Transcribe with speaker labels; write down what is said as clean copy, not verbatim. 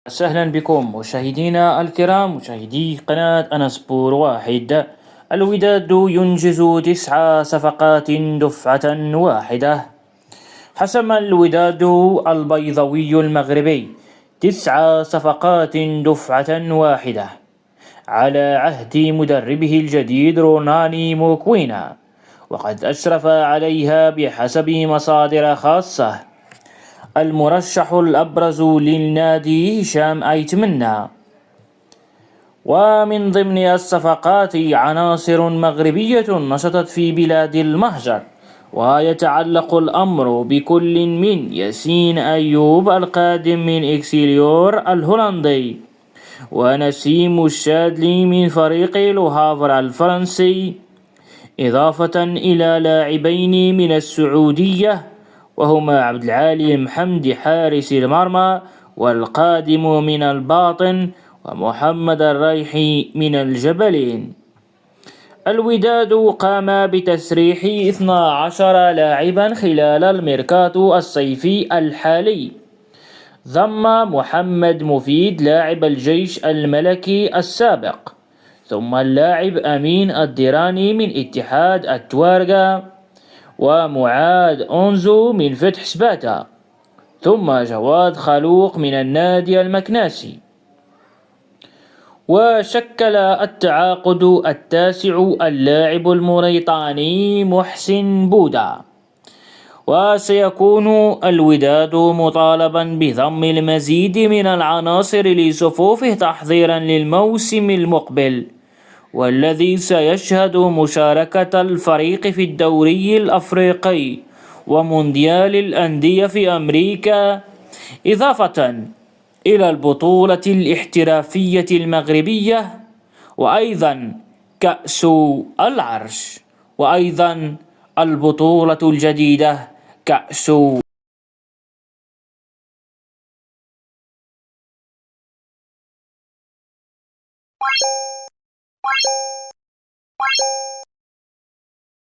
Speaker 1: أهلا بكم مشاهدينا الكرام، مشاهدي قناة أنس بور واحد. الوداد ينجز 9 صفقات دفعة واحدة. حسم الوداد البيضاوي المغربي 9 صفقات دفعة واحدة على عهد مدربه الجديد روناني موكوينا، وقد أشرف عليها بحسب مصادر خاصة المرشح الأبرز للنادي هشام أيتمنى. ومن ضمن الصفقات عناصر مغربية نشطت في بلاد المهجر، ويتعلق الأمر بكل من ياسين أيوب القادم من إكسيليور الهولندي، ونسيم الشاذلي من فريق لوهافر الفرنسي، إضافة إلى لاعبين من السعودية وهما عبد العالي المحمدي حارس المرمى والقادم من الباطن، ومحمد الريحي من الجبلين. الوداد قام بتسريح 12 لاعبا خلال الميركاتو الصيفي الحالي، ضم محمد مفيد لاعب الجيش الملكي السابق، ثم اللاعب أمين الديراني من اتحاد التوارغا، ومعاد أونزو من فتح سباتا، ثم جواد خلوق من النادي المكناسي. وشكل التعاقد التاسع اللاعب الموريتاني محسن بودا. وسيكون الوداد مطالبا بضم المزيد من العناصر لصفوفه تحضيرا للموسم المقبل، والذي سيشهد مشاركة الفريق في الدوري الأفريقي ومونديال الأندية في أمريكا، إضافة إلى البطولة الاحترافية المغربية، وأيضا كأس العرش، وأيضا البطولة الجديدة كأس